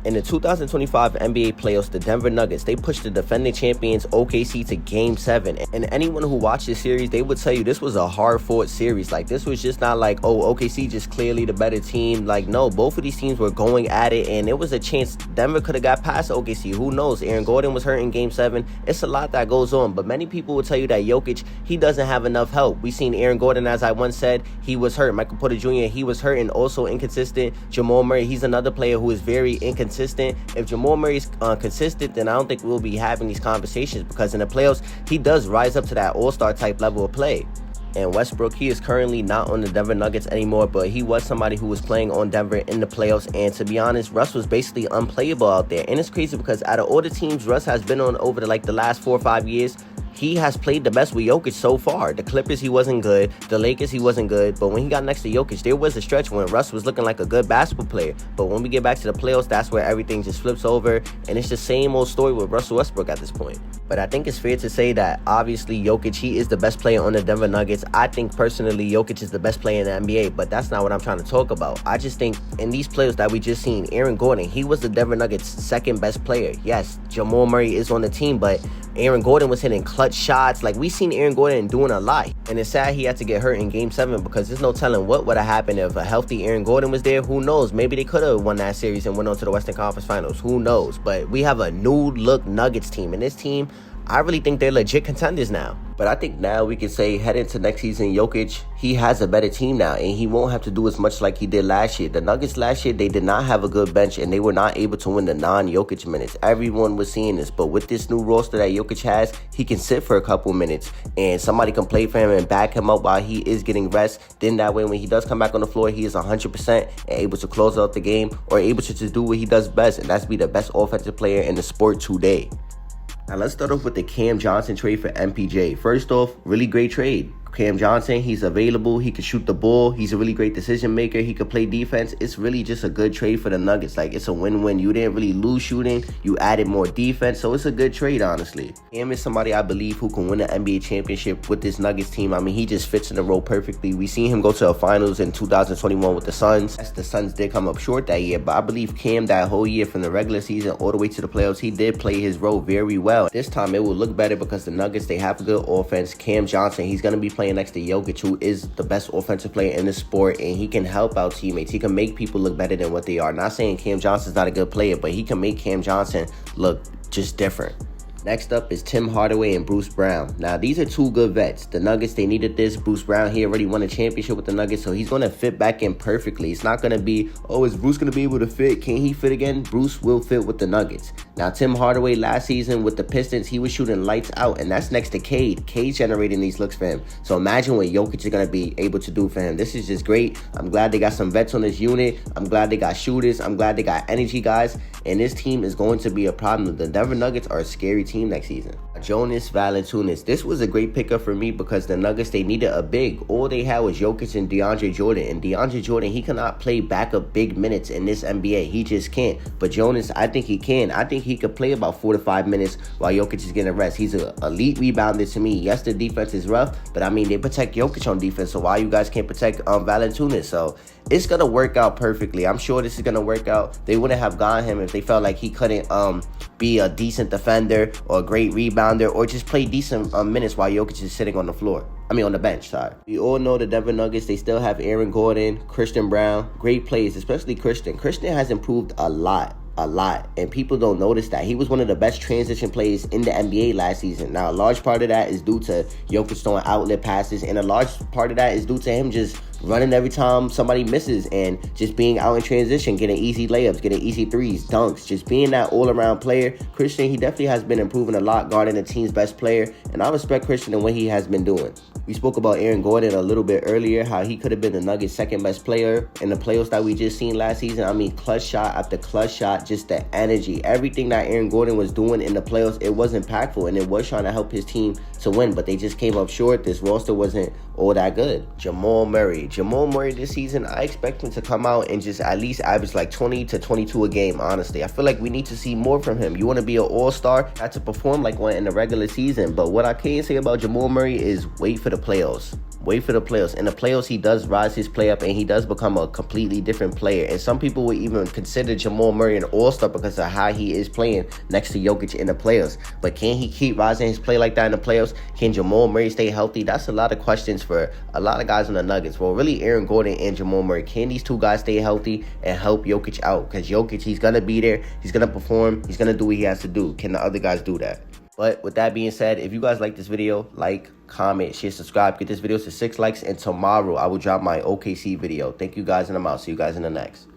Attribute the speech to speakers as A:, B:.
A: In the 2025 NBA playoffs, the Denver Nuggets, they pushed the defending champions OKC to Game 7. And anyone who watched this series, they would tell you this was a hard-fought series. Like, this was just not like, oh, OKC just clearly the better team. Like, no, both of these teams were going at it, and it was a chance Denver could have got past OKC. Who knows? Aaron Gordon was hurt in Game 7. It's a lot that goes on, but many people will tell you that Jokic, he doesn't have enough help. We seen Aaron Gordon, as I once said, he was hurt. Michael Porter Jr., he was hurt and also inconsistent. Jamal Murray, he's another player who is very inconsistent. If Jamal Murray's consistent, then I don't think we'll be having these conversations, because in the playoffs, he does rise up to that all-star type level of play. And Westbrook, he is currently not on the Denver Nuggets anymore, but he was somebody who was playing on Denver in the playoffs. And to be honest, Russ was basically unplayable out there. And it's crazy because out of all the teams Russ has been on over the last 4 or 5 years, he has played the best with Jokic so far. The Clippers, he wasn't good. The Lakers, he wasn't good. But when he got next to Jokic, there was a stretch when Russ was looking like a good basketball player. But when we get back to the playoffs, that's where everything just flips over. And it's the same old story with Russell Westbrook at this point. But I think it's fair to say that, obviously, Jokic, he is the best player on the Denver Nuggets. I think, personally, Jokic is the best player in the NBA. But that's not what I'm trying to talk about. I just think in these playoffs that we just seen, Aaron Gordon, he was the Denver Nuggets' second best player. Yes, Jamal Murray is on the team, but Aaron Gordon was hitting clutch shots. Like, we seen Aaron Gordon doing a lot. And it's sad he had to get hurt in Game 7, because there's no telling what would have happened if a healthy Aaron Gordon was there. Who knows? Maybe they could have won that series and went on to the Western Conference Finals. Who knows? But we have a new-look Nuggets team. And this team, I really think they're legit contenders now. But I think now we can say, heading into next season, Jokic, he has a better team now, and he won't have to do as much like he did last year. The Nuggets last year, they did not have a good bench, and they were not able to win the non-Jokic minutes. Everyone was seeing this, but with this new roster that Jokic has, he can sit for a couple minutes, and somebody can play for him and back him up while he is getting rest. Then that way, when he does come back on the floor, he is 100% and able to close out the game, or able to just do what he does best, and that's be the best offensive player in the sport today. Now let's start off with the Cam Johnson trade for MPJ. First off, really great trade. Cam Johnson, he's available. He can shoot the ball. He's a really great decision maker. He can play defense. It's really just a good trade for the Nuggets. Like, it's a win-win. You didn't really lose shooting. You added more defense. So it's a good trade, honestly. Cam is somebody I believe who can win the NBA championship with this Nuggets team. I mean, he just fits in the role perfectly. We seen him go to the finals in 2021 with the Suns. Yes, the Suns did come up short that year, but I believe Cam that whole year from the regular season all the way to the playoffs, he did play his role very well. This time it will look better because the Nuggets, they have a good offense. Cam Johnson, he's going to be playing next to Jokic, who is the best offensive player in the sport, and he can help out teammates. He can make people look better than what they are. Not saying Cam Johnson's not a good player, but he can make Cam Johnson look just different. Next up is Tim Hardaway and Bruce Brown. Now, these are two good vets. The Nuggets, they needed this. Bruce Brown, he already won a championship with the Nuggets, so he's going to fit back in perfectly. It's not going to be, oh, is Bruce going to be able to fit? Can he fit again? Bruce will fit with the Nuggets. Now, Tim Hardaway last season with the Pistons, he was shooting lights out, and that's next to Cade. Cade's generating these looks for him. So imagine what Jokic is going to be able to do for him. This is just great. I'm glad they got some vets on this unit. I'm glad they got shooters. I'm glad they got energy guys. And this team is going to be a problem. The Denver Nuggets are a scary team next season. Jonas Valanciunas. This was a great pickup for me because the Nuggets, they needed a big. All they had was Jokic and DeAndre Jordan. And DeAndre Jordan, he cannot play backup big minutes in this NBA. He just can't. But Jonas, I think he can. I think he could play about 4 to 5 minutes while Jokic is getting rest. He's an elite rebounder to me. Yes, the defense is rough, but I mean, they protect Jokic on defense. So why you guys can't protect Valanciunas? So it's going to work out perfectly. I'm sure this is going to work out. They wouldn't have gotten him if they felt like he couldn't be a decent defender or a great rebounder or just play decent minutes while Jokic is sitting on the floor. I mean, on the bench, sorry. We all know the Denver Nuggets, they still have Aaron Gordon, Christian Brown, great players, especially Christian. Christian has improved a lot. And people don't notice that. He was one of the best transition players in the NBA last season. Now, a large part of that is due to Jokic throwing outlet passes, and a large part of that is due to him just running every time somebody misses and just being out in transition, getting easy layups, getting easy threes, dunks, just being that all-around player. Christian, he definitely has been improving a lot, guarding the team's best player, and I respect Christian and what he has been doing. We spoke about Aaron Gordon a little bit earlier, how he could have been the Nuggets' second best player in the playoffs that we just seen last season. I mean, clutch shot after clutch shot, just the energy. Everything that Aaron Gordon was doing in the playoffs, it was impactful, and it was trying to help his team to win, but they just came up short. This roster wasn't all that good. Jamal Murray this season, I expect him to come out and just at least average like 20 to 22 a game, honestly. I feel like we need to see more from him. You want to be an all-star, not to perform like one in the regular season, but what I can say about Jamal Murray is wait for the playoffs. Wait for the playoffs. In the playoffs, he does rise his play up and he does become a completely different player. And some people would even consider Jamal Murray an all-star because of how he is playing next to Jokic in the playoffs. But can he keep rising his play like that in the playoffs? Can Jamal Murray stay healthy? That's a lot of questions for a lot of guys on the Nuggets. Well, really, Aaron Gordon and Jamal Murray. Can these two guys stay healthy and help Jokic out? Because Jokic, he's going to be there. He's going to perform. He's going to do what he has to do. Can the other guys do that? But with that being said, if you guys like this video, like, comment, share, subscribe. Get this video to 6 likes. And tomorrow, I will drop my OKC video. Thank you guys, and I'm out. See you guys in the next.